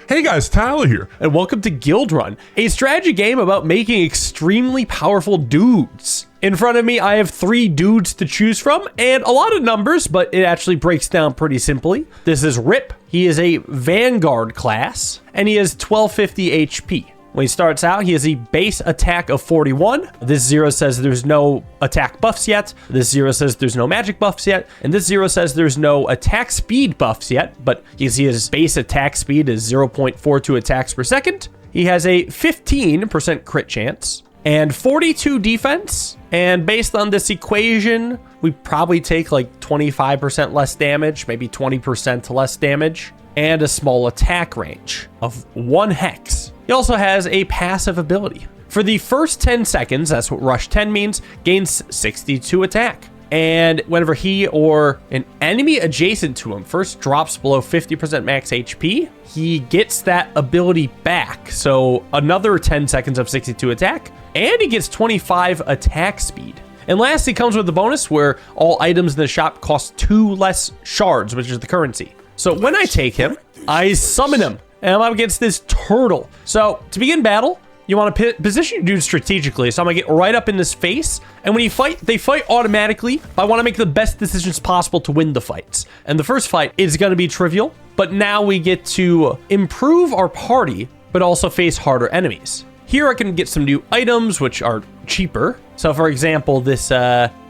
Hey guys, Tyler here, and welcome to Guildrun, a strategy game about making extremely powerful dudes. In front of me, I have 3 dudes to choose from, and a lot of numbers, but it actually breaks down pretty simply. This is Rip. He is a Vanguard class, and he has 1250 HP. When he starts out, he has a base attack of 41. This 0 says there's no attack buffs yet. This 0 says there's no magic buffs yet. And this 0 says there's no attack speed buffs yet. But you can see his base attack speed is 0.42 attacks per second. He has a 15% crit chance and 42 defense. And based on this equation, we probably take like 25% less damage, maybe 20% less damage, and a small attack range of 1 hex. He also has a passive ability. For the first 10 seconds, that's what Rush 10 means, gains 62 attack. And whenever he or an enemy adjacent to him first drops below 50% max HP, he gets that ability back. So another 10 seconds of 62 attack, and he gets 25 attack speed. And last, it comes with a bonus where all items in the shop cost 2 less shards, which is the currency. So when I take him, I summon him. And I'm up against this turtle. So to begin battle, you want to position your dude strategically. So I'm going to get right up in his face. And when you fight, they fight automatically. I want to make the best decisions possible to win the fights. And the first fight is going to be trivial. But now we get to improve our party, but also face harder enemies. Here I can get some new items, which are cheaper. So for example, this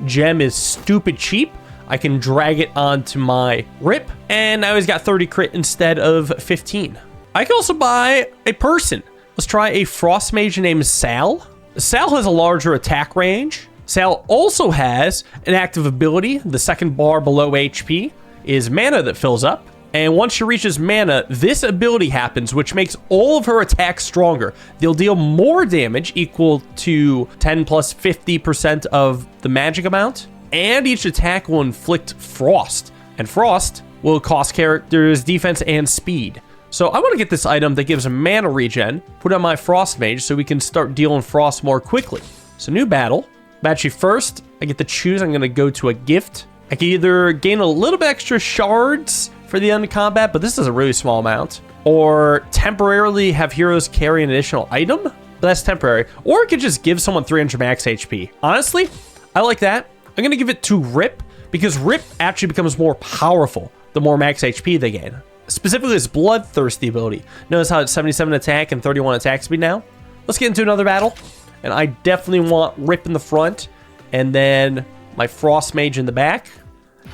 gem is stupid cheap. I can drag it onto my Rip. And I always got 30 crit instead of 15. I can also buy a person. Let's try a frost mage named Sal. Sal has a larger attack range. Sal also has an active ability. The second bar below HP is mana that fills up. And once she reaches mana, this ability happens, which makes all of her attacks stronger. They'll deal more damage, equal to 10 plus 50% of the magic amount. And each attack will inflict frost. And frost will cost characters defense and speed. So I want to get this item that gives a mana regen, put on my frost mage so we can start dealing frost more quickly. So new battle. Actually first, I get to choose. I'm going to go to a gift. I can either gain a little bit extra shards for the end of combat, but this is a really small amount. Or temporarily have heroes carry an additional item, but that's temporary. Or it could just give someone 300 max HP. Honestly, I like that. I'm going to give it to Rip because Rip actually becomes more powerful the more max HP they gain. Specifically his bloodthirsty ability. Notice how it's 77 attack and 31 attack speed now. Let's get into another battle. And I definitely want Rip in the front. And then my Frost Mage in the back.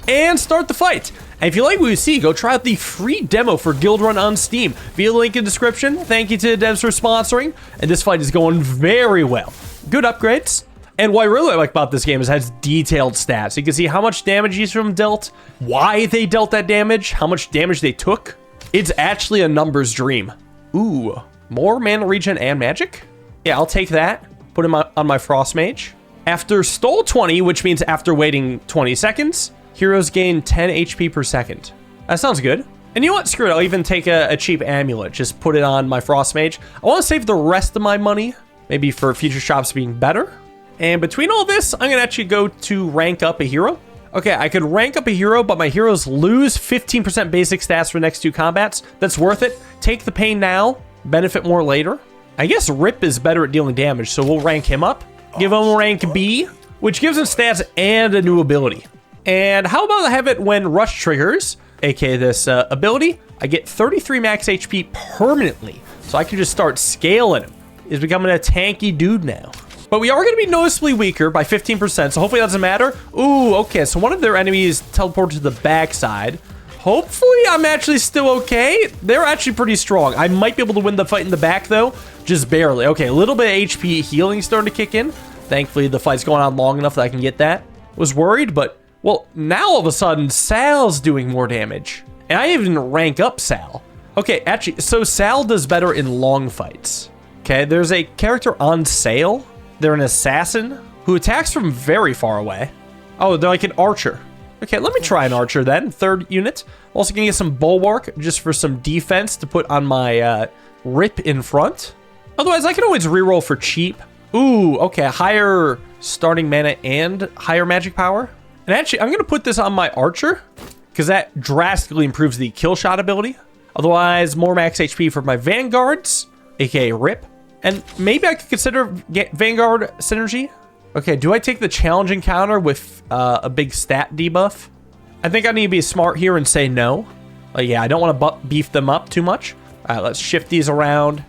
And start the fight. And if you like what you see, go try out the free demo for Guildrun on Steam. Via link in description. Thank you to the devs for sponsoring. And this fight is going very well. Good upgrades. And what I really like about this game is it has detailed stats. You can see how much damage each of them dealt, why they dealt that damage, how much damage they took. It's actually a numbers dream. Ooh, more mana regen and magic? Yeah, I'll take that. Put him on my Frost Mage. After stall 20, which means after waiting 20 seconds, heroes gain 10 HP per second. That sounds good. And you know what? Screw it. I'll even take a cheap amulet. Just put it on my Frost Mage. I want to save the rest of my money, maybe for future shops being better. And between all this, I'm going to actually go to rank up a hero. Okay, I could rank up a hero, but my heroes lose 15% basic stats for the next 2 combats. That's worth it. Take the pain now, benefit more later. I guess Rip is better at dealing damage, so we'll rank him up. Give him rank B, which gives him stats and a new ability. And how about I have it when Rush triggers, aka this ability, I get 33 max HP permanently. So I can just start scaling him. He's becoming a tanky dude now. But we are going to be noticeably weaker by 15%, so hopefully that doesn't matter. Ooh, okay, so one of their enemies teleported to the backside. Hopefully I'm actually still okay. They're actually pretty strong. I might be able to win the fight in the back, though. Just barely. Okay, a little bit of HP healing starting to kick in. Thankfully, the fight's going on long enough that I can get that. Was worried, but, well, now all of a sudden, Sal's doing more damage. And I even rank up Sal. Okay, actually, so Sal does better in long fights. Okay, there's a character on sale. They're an assassin who attacks from very far away. Oh, they're like an archer. Okay, let me try an archer then. 3rd unit. Also gonna get some bulwark just for some defense to put on my Rip in front. Otherwise, I can always reroll for cheap. Ooh, okay, higher starting mana and higher magic power. And actually, I'm gonna put this on my archer because that drastically improves the kill shot ability. Otherwise, more max HP for my Vanguards, aka RIP. And maybe I could consider Vanguard synergy. Okay, do I take the challenge encounter with a big stat debuff? I think I need to be smart here and say no. Yeah, I don't want to beef them up too much. All right, let's shift these around.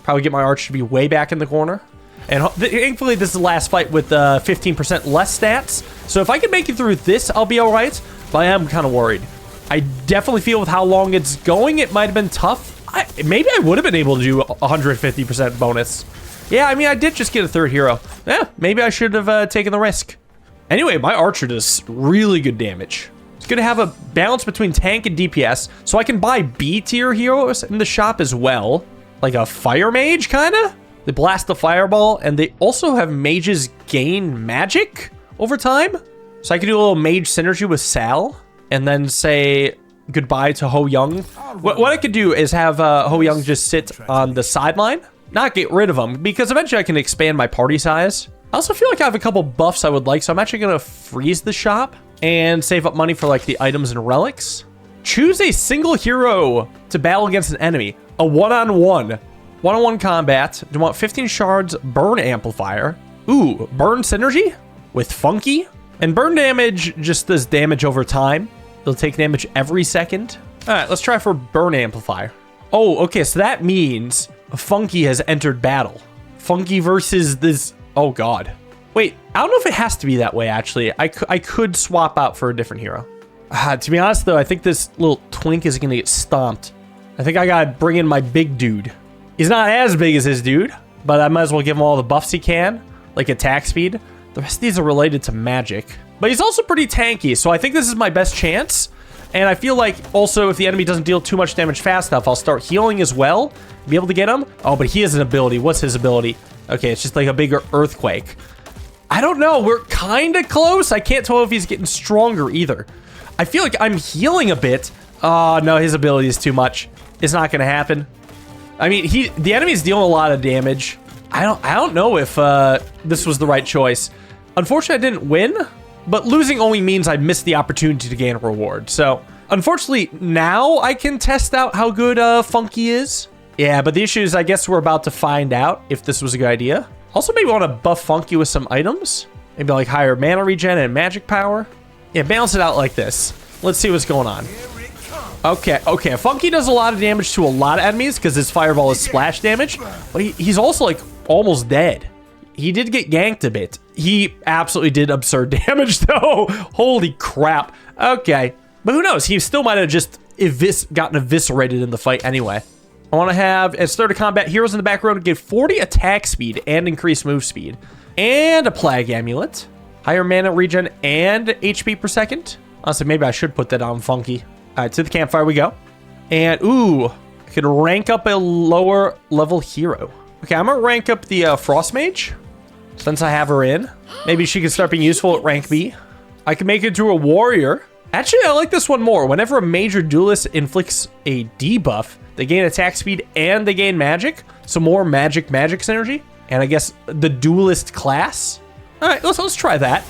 Probably get my arch to be way back in the corner. And thankfully, this is the last fight with 15% less stats. So if I can make it through this, I'll be all right. But I am kind of worried. I definitely feel with how long it's going, it might have been tough. Maybe I would have been able to do 150% bonus. Yeah, I mean, I did just get a third hero. Yeah, maybe I should have taken the risk. Anyway, my archer does really good damage. It's good to have a balance between tank and DPS, so I can buy B tier heroes in the shop as well. Like a fire mage, kind of? They blast the fireball, and they also have mages gain magic over time. So I can do a little mage synergy with Sal, and then say goodbye to Ho Young. What I could do is have Ho Young just sit on the sideline, not get rid of him, because eventually I can expand my party size. I also feel like I have a couple buffs I would like, so I'm actually going to freeze the shop and save up money for like the items and relics. Choose a single hero to battle against an enemy. A one-on-one combat. Do you want 15 shards, burn amplifier? Ooh, burn synergy with funky. And burn damage just does damage over time. It'll take damage every second. All right, let's try for burn amplifier. Oh, okay, so that means funky has entered battle. Funky versus this, oh God. Wait, I don't know if it has to be that way, actually. I could swap out for a different hero. To be honest, though, I think this little twink is gonna get stomped. I think I gotta bring in my big dude. He's not as big as his dude, but I might as well give him all the buffs he can, like attack speed. The rest of these are related to magic. But he's also pretty tanky, so I think this is my best chance. And I feel like also if the enemy doesn't deal too much damage fast enough, I'll start healing as well. Be able to get him. Oh, but he has an ability. What's his ability? Okay, it's just like a bigger earthquake. I don't know. We're kind of close. I can't tell if he's getting stronger either. I feel like I'm healing a bit. Oh, no, his ability is too much. It's not going to happen. I mean, the enemy's dealing a lot of damage. I don't know if this was the right choice. Unfortunately, I didn't win, but losing only means I missed the opportunity to gain a reward. So, unfortunately, now I can test out how good Funky is. Yeah, but the issue is I guess we're about to find out if this was a good idea. Also, maybe want to buff Funky with some items. Maybe like higher mana regen and magic power. Yeah, balance it out like this. Let's see what's going on. Okay. Funky does a lot of damage to a lot of enemies because his fireball is splash damage, but he's also like almost dead. He did get ganked a bit. He absolutely did absurd damage though. Holy crap. Okay, but who knows? He still might have just gotten eviscerated in the fight anyway. I want to have, as start of combat, heroes in the back row to get 40 attack speed and increased move speed. And a plague amulet. Higher mana regen and HP per second. Honestly, maybe I should put that on Funky. All right, to the campfire we go. And, ooh, I could rank up a lower level hero. Okay, I'm going to rank up the Frost Mage. Since I have her in. Maybe she can start being useful at rank B. I can make it to a warrior. Actually, I like this one more. Whenever a major duelist inflicts a debuff, they gain attack speed and they gain magic. So more magic synergy. And I guess the duelist class. All right, let's try that.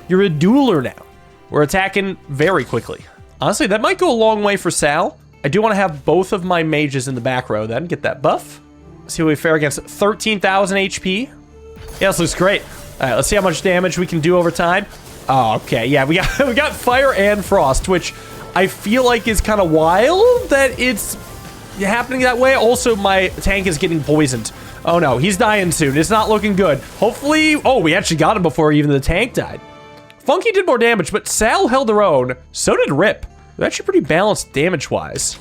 You're a dueler now. We're attacking very quickly. Honestly, that might go a long way for Sal. I do want to have both of my mages in the back row then. Get that buff. See how we fare against 13,000 HP. Yeah, this looks great. All right, let's see how much damage we can do over time. Oh, okay. Yeah, we got fire and frost, which I feel like is kind of wild that it's happening that way. Also, my tank is getting poisoned. Oh no, he's dying soon. It's not looking good. Hopefully, oh, we actually got him before even the tank died. Funky did more damage, but Sal held her own. So did Rip. They're actually pretty balanced damage-wise.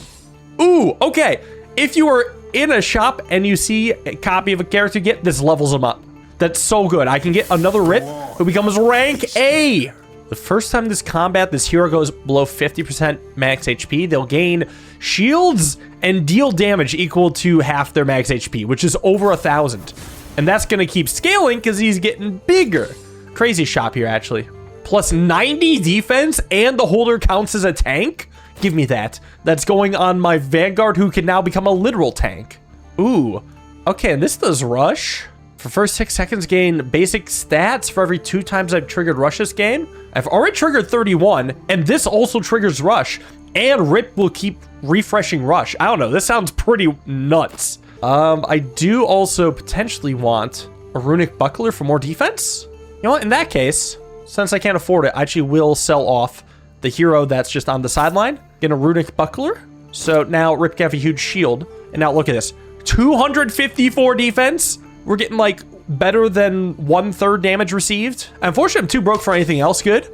Ooh, okay. If you are in a shop and you see a copy of a character get, this levels them up. That's so good. I can get another Rip who becomes rank A. The first time this combat, this hero goes below 50% max HP, they'll gain shields and deal damage equal to half their max HP, which is over 1,000. And that's going to keep scaling because he's getting bigger. Crazy shop here, actually. Plus 90 defense and the holder counts as a tank? Give me that. That's going on my Vanguard who can now become a literal tank. Ooh. Okay, and this does rush. For first 6 seconds, gain basic stats for every 2 times I've triggered rush this game. I've already triggered 31, and this also triggers rush. And Rip will keep refreshing Rush. I don't know. This sounds pretty nuts. I do also potentially want a Runic Buckler for more defense. You know what? In that case, since I can't afford it, I actually will sell off the hero that's just on the sideline. Get a Runic Buckler. So now Rip can have a huge shield. And now look at this. 254 defense. We're getting like better than 1/3 damage received. Unfortunately, I'm too broke for anything else good.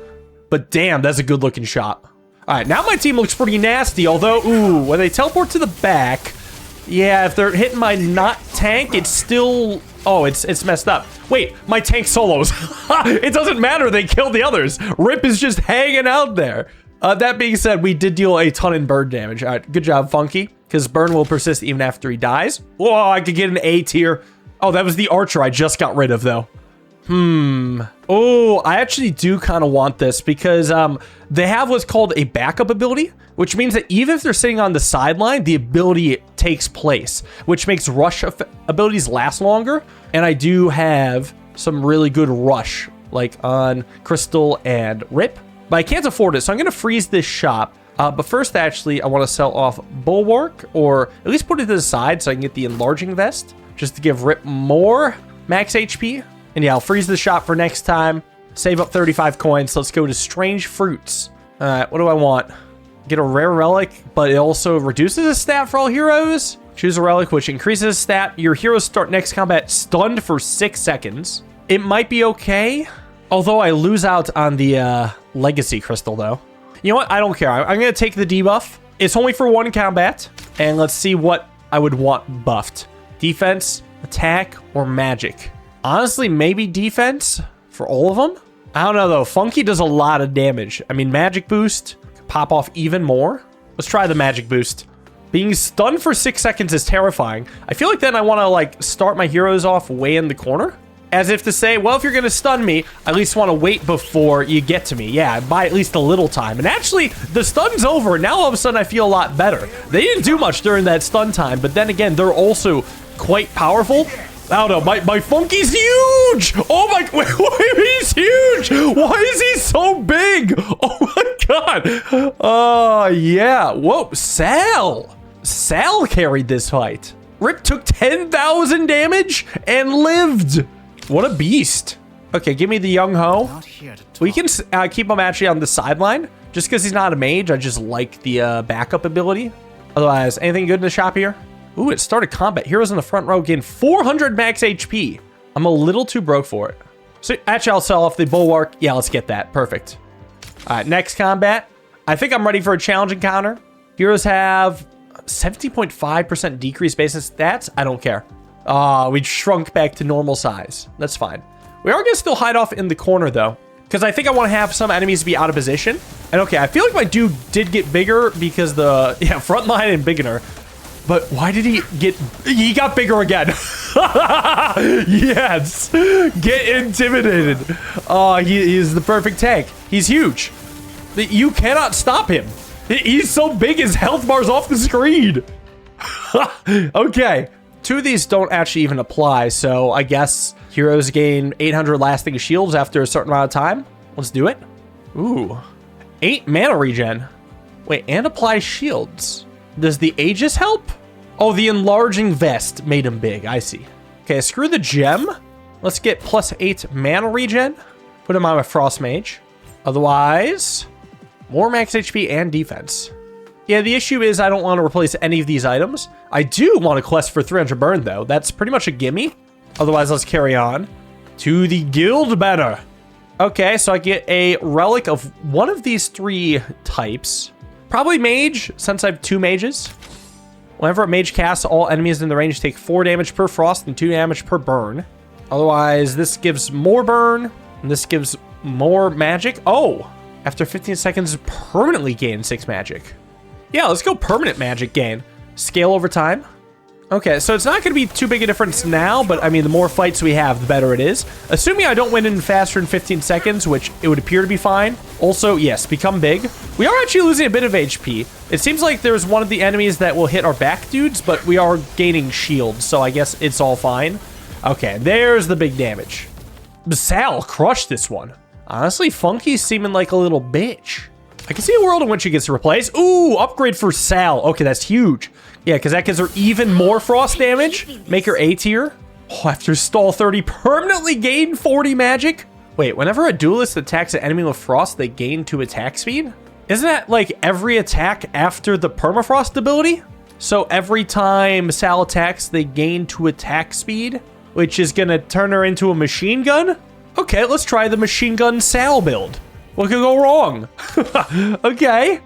But damn, that's a good looking shot. All right, now my team looks pretty nasty. Although, ooh, when they teleport to the back, yeah, if they're hitting my not tank, it's still... Oh, it's messed up. Wait, my tank solos. It doesn't matter. They killed the others. Rip is just hanging out there. That being said, we did deal a ton in burn damage. All right, good job, Funky, because burn will persist even after he dies. Whoa, I could get an A tier. Oh, that was the archer I just got rid of, though. Oh, I actually do kind of want this because they have what's called a backup ability, which means that even if they're sitting on the sideline, the ability takes place, which makes rush abilities last longer. And I do have some really good rush, like on Crystal and Rip, but I can't afford it. So I'm going to freeze this shop. But first, actually, I want to sell off Bulwark, or at least put it to the side so I can get the enlarging vest, just to give Rip more max HP. And yeah, I'll freeze the shop for next time. Save up 35 coins. Let's go to Strange Fruits. All right, what do I want? Get a rare relic, but it also reduces a stat for all heroes. Choose a relic, which increases a stat. Your heroes start next combat stunned for 6 seconds. It might be okay, although I lose out on the Legacy Crystal, though. You know what? I don't care. I'm going to take the debuff. It's only for 1 combat, and let's see what I would want buffed. Defense, attack, or magic. Honestly, maybe defense for all of them. I don't know, though. Funky does a lot of damage. I mean, magic boost could pop off even more. Let's try the magic boost. Being stunned for 6 seconds is terrifying. I feel like then I want to, like, start my heroes off way in the corner. As if to say, well, if you're going to stun me, I at least want to wait before you get to me. Yeah, buy at least a little time. And actually, the stun's over. Now, all of a sudden, I feel a lot better. They didn't do much during that stun time. But then again, they're also quite powerful. I don't know. My Funky's huge. Oh, my. Wait, he's huge. Why is he so big? Oh, my God. Oh, yeah. Whoa. Sal carried this fight. Rip took 10,000 damage and lived. What a beast. Okay, give me the Young Ho. We can keep him actually on the sideline. Just because he's not a mage, I just like the backup ability. Otherwise, anything good in the shop here? Ooh, it started combat. Heroes in the front row gain 400 max HP. I'm a little too broke for it. So actually, I'll sell off the Bulwark. Yeah, let's get that. Perfect. All right, next combat. I think I'm ready for a challenge encounter. Heroes have 70.5% decrease basis stats. I don't care. We shrunk back to normal size. That's fine. We are going to still hide off in the corner, though, because I think I want to have some enemies be out of position. And okay, I feel like my dude did get bigger because the front line and beginner. But why did he got bigger again? Yes. Get intimidated. Oh, he is the perfect tank. He's huge. You cannot stop him. He's so big, his health bar's off the screen. Okay. 2 of these don't actually even apply, so I guess heroes gain 800 lasting shields after a certain amount of time. Let's do it. Ooh. 8 mana regen. Wait, and apply shields. Does the Aegis help? Oh, the enlarging vest made him big. I see. Okay, screw the gem. Let's get +8 mana regen. Put him on a Frost Mage. Otherwise, more max HP and defense. Yeah, the issue is I don't want to replace any of these items. I do want a quest for 300 burn, though. That's pretty much a gimme. Otherwise, let's carry on to the guild banner. Okay, so I get a relic of one of these 3 types. Probably mage, since I have 2 mages. Whenever a mage casts, all enemies in the range take 4 damage per frost and 2 damage per burn. Otherwise, this gives more burn, and this gives more magic. Oh, after 15 seconds, permanently gain 6 magic. Yeah, let's go permanent magic gain. Scale over time. Okay, so it's not going to be too big a difference now, but I mean, the more fights we have, the better it is. Assuming I don't win in faster than 15 seconds, which it would appear to be fine. Also, yes, become big. We are actually losing a bit of HP. It seems like there's one of the enemies that will hit our back dudes, but we are gaining shields, so I guess it's all fine. Okay, there's the big damage. Sal crushed this one. Honestly, Funky's seeming like a little bitch. I can see a world in which she gets replaced. Ooh, upgrade for Sal. Okay, that's huge. Yeah, because that gives her even more frost damage. Make her A tier. Oh, after stall 30, permanently gain 40 magic. Wait, whenever a duelist attacks an enemy with frost, they gain 2 attack speed? Isn't that like every attack after the permafrost ability? So every time Sal attacks, they gain 2 attack speed, which is gonna turn her into a machine gun? Okay, let's try the machine gun Sal build. What could go wrong? Okay.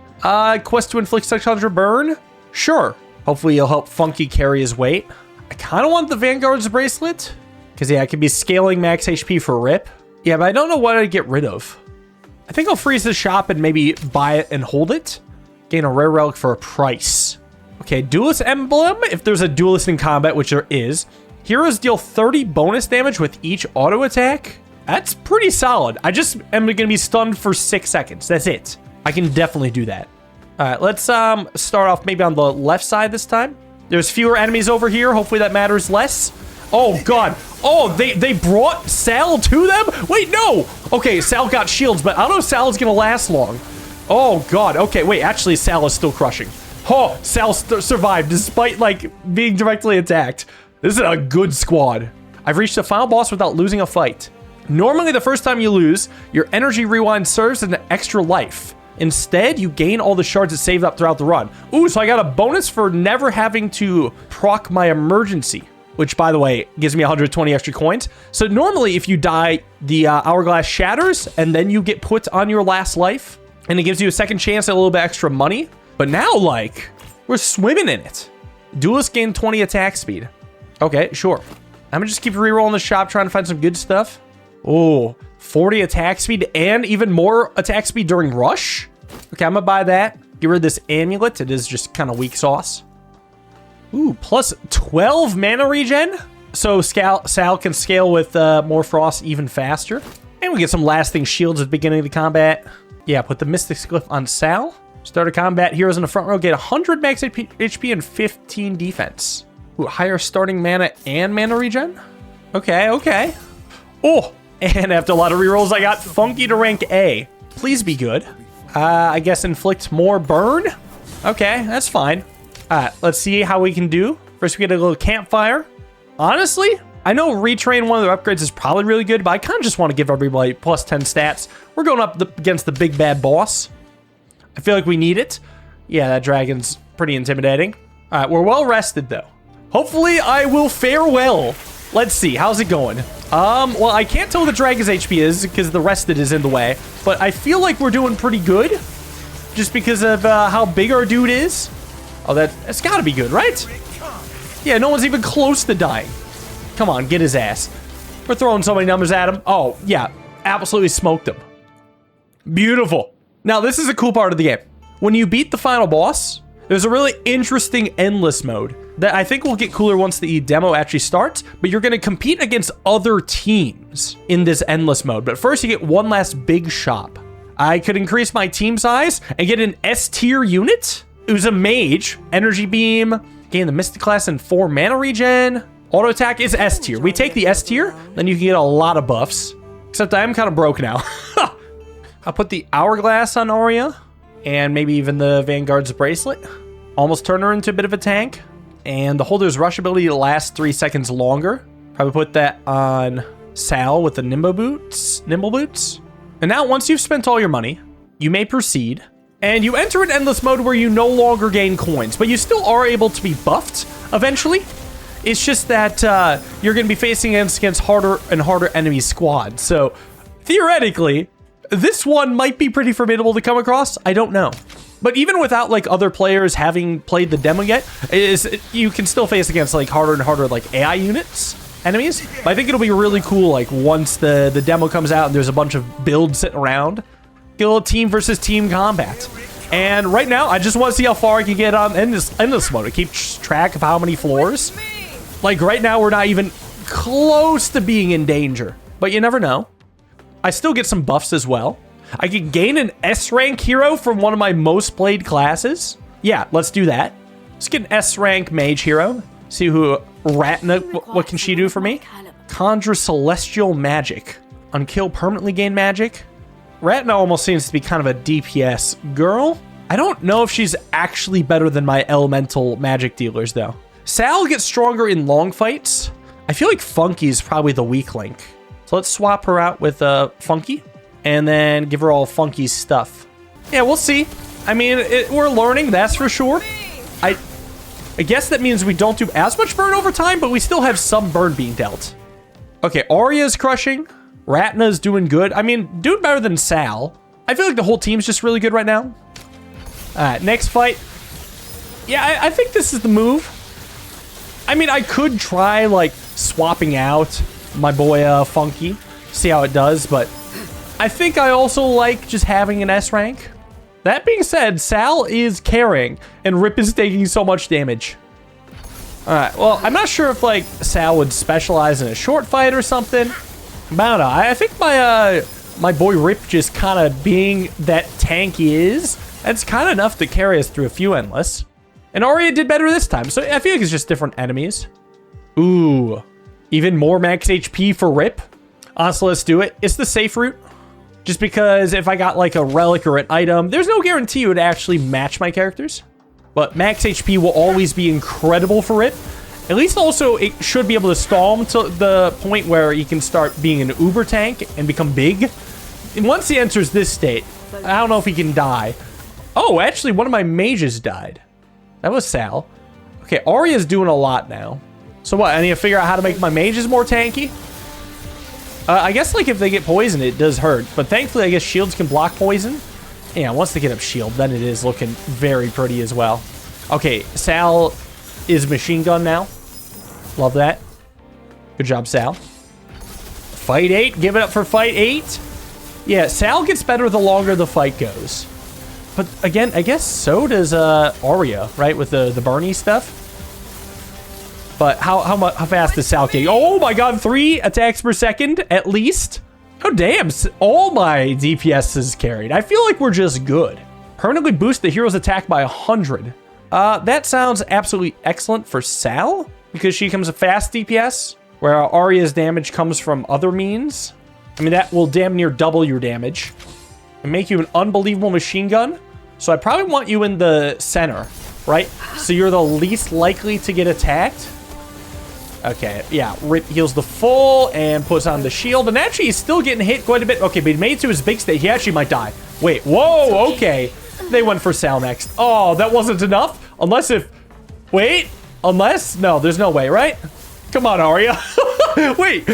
Quest to inflict 600 burn? Sure. Hopefully you'll help Funky carry his weight. I kind of want the Vanguard's bracelet. Because, yeah, I could be scaling max HP for Rip. Yeah, but I don't know what I'd get rid of. I think I'll freeze the shop and maybe buy it and hold it. Gain a rare relic for a price. Okay, Duelist Emblem. If there's a Duelist in combat, which there is. Heroes deal 30 bonus damage with each auto attack. That's pretty solid. I just am going to be stunned for 6 seconds. That's it. I can definitely do that. All right, let's start off maybe on the left side this time. There's fewer enemies over here. Hopefully that matters less. Oh, God. Oh, they brought Sal to them? Wait, no. Okay, Sal got shields, but I don't know if Sal is going to last long. Oh, God. Okay, wait. Actually, Sal is still crushing. Oh, Sal survived despite, like, being directly attacked. This is a good squad. I've reached the final boss without losing a fight. Normally, the first time you lose, your energy rewind serves as an extra life. Instead, you gain all the shards that saved up throughout the run. Ooh, so I got a bonus for never having to proc my emergency, which, by the way, gives me 120 extra coins. So normally, if you die, the hourglass shatters, and then you get put on your last life, and it gives you a second chance at a little bit extra money. But now, like, we're swimming in it. Duelist gain 20 attack speed. Okay, sure. I'm gonna just keep rerolling the shop, trying to find some good stuff. Oh, 40 attack speed and even more attack speed during rush. Okay, I'm gonna buy that. Get rid of this amulet. It is just kind of weak sauce. Ooh, plus 12 mana regen. So Sal can scale with more frost even faster. And we get some lasting shields at the beginning of the combat. Yeah, put the Mystic Glyph on Sal. Start a combat. Heroes in the front row get 100 max HP and 15 defense. Ooh, higher starting mana and mana regen. Okay, okay. Oh, and after a lot of rerolls, I got Funky to rank A. Please be good. I guess inflict more burn. Okay, that's fine. All right, let's see how we can do. First, we get a little campfire. Honestly, I know retrain one of the upgrades is probably really good, but I kind of just want to give everybody plus 10 stats. We're going up against the big bad boss. I feel like we need it. Yeah, that dragon's pretty intimidating. All right, we're well rested though. Hopefully I will fare well. Let's see, how's it going? Well, I can't tell what the dragon's HP is because the rested is in the way, but I feel like we're doing pretty good just because of how big our dude is. Oh, that's gotta be good, right? Yeah, no one's even close to dying. Come on, get his ass. We're throwing so many numbers at him. Oh, yeah, absolutely smoked him. Beautiful. Now, this is a cool part of the game. When you beat the final boss, there's a really interesting endless mode that I think will get cooler once the demo actually starts, but you're going to compete against other teams in this endless mode. But first, you get one last big shop. I could increase my team size and get an S tier unit. It was a mage, energy beam, gain the mystic class and 4 mana regen. Auto attack is S tier. We take the S tier, then you can get a lot of buffs. Except I am kind of broke now. I'll put the hourglass on Arya and maybe even the Vanguard's bracelet. Almost turn her into a bit of a tank. And the holder's rush ability lasts 3 seconds longer. Probably put that on Sal with the nimble boots. And now once you've spent all your money, you may proceed. And you enter an endless mode where you no longer gain coins, but you still are able to be buffed eventually. It's just that you're going to be facing against harder and harder enemy squads. So theoretically, this one might be pretty formidable to come across. I don't know. But even without like other players having played the demo yet, you can still face against like harder and harder like AI units, enemies. But I think it'll be really cool like once the demo comes out and there's a bunch of builds sitting around. Get a little team versus team combat. And right now, I just want to see how far I can get on endless mode. I keep track of how many floors. Like right now, we're not even close to being in danger. But you never know. I still get some buffs as well. I can gain an S rank hero from one of my most played classes. Yeah, let's do that. Let's get an S rank mage hero. See who Ratna, what can she do for me? Conjure celestial magic. Unkill permanently gain magic. Ratna almost seems to be kind of a DPS girl. I don't know if she's actually better than my elemental magic dealers, though. Sal gets stronger in long fights. I feel like Funky's probably the weak link. So let's swap her out with Funky and then give her all Funky's stuff. Yeah, we'll see. I mean, we're learning, that's for sure. I guess that means we don't do as much burn over time, but we still have some burn being dealt. Okay, Arya's crushing. Ratna's doing good. I mean, doing better than Sal. I feel like the whole team's just really good right now. All right, next fight. Yeah, I think this is the move. I mean, I could try, like, swapping out my boy Funky, see how it does, but I think I also like just having an S rank. That being said, Sal is carrying, and Rip is taking so much damage. All right, well, I'm not sure if, like, Sal would specialize in a short fight or something. I don't know. I think my boy Rip just kind of being that tank he is, that's kind of enough to carry us through a few endless. And Arya did better this time, so I feel like it's just different enemies. Ooh, even more max HP for Rip. Honestly, let's do it. It's the safe route. Just because if I got like a relic or an item, there's no guarantee it would actually match my characters. But max HP will always be incredible for Rip. At least also it should be able to stall him to the point where he can start being an uber tank and become big. And once he enters this state, I don't know if he can die. Oh, actually one of my mages died. That was Sal. Okay, Arya's doing a lot now. So what, I need to figure out how to make my mages more tanky? I guess like if they get poisoned, it does hurt. But thankfully, I guess shields can block poison. Yeah, once they get up shield, then it is looking very pretty as well. Okay, Sal is machine gun now. Love that. Good job, Sal. Fight 8, give it up for fight 8. Yeah, Sal gets better the longer the fight goes. But again, I guess so does Arya, right? With the Barney stuff. But how fast is Sal getting? Oh my god, 3 attacks per second at least. Oh damn, all my DPS is carried. I feel like we're just good. Permanently boost the hero's attack by 100. That sounds absolutely excellent for Sal because she becomes a fast DPS, where Arya's damage comes from other means. I mean, that will damn near double your damage and make you an unbelievable machine gun. So I probably want you in the center, right? So you're the least likely to get attacked. Okay, yeah, Rip heals the full and puts on the shield. And actually, he's still getting hit quite a bit. Okay, but he made it to his big state. He actually might die. Wait, whoa, okay. They went for Sal next. Oh, that wasn't enough? Unless if... Wait, unless... No, there's no way, right? Come on, Arya. wait,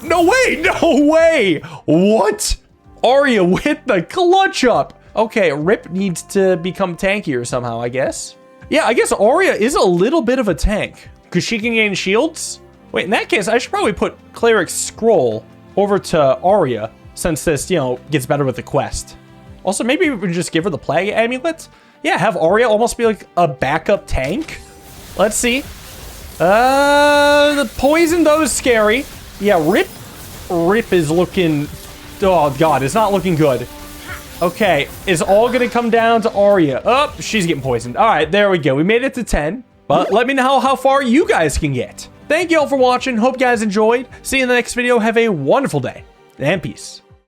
no way. What? Arya with the clutch up. Okay, Rip needs to become tankier somehow, I guess. Yeah, I guess Arya is a little bit of a tank. Because she can gain shields? Wait, in that case, I should probably put Cleric's Scroll over to Arya, since this, you know, gets better with the quest. Also, maybe we can just give her the Plague Amulet? Yeah, have Arya almost be like a backup tank? Let's see. The poison, though, is scary. Yeah, Rip is looking... Oh, God, it's not looking good. Okay, it's all going to come down to Arya. Oh, she's getting poisoned. All right, there we go. We made it to 10. But let me know how far you guys can get. Thank you all for watching. Hope you guys enjoyed. See you in the next video. Have a wonderful day and peace.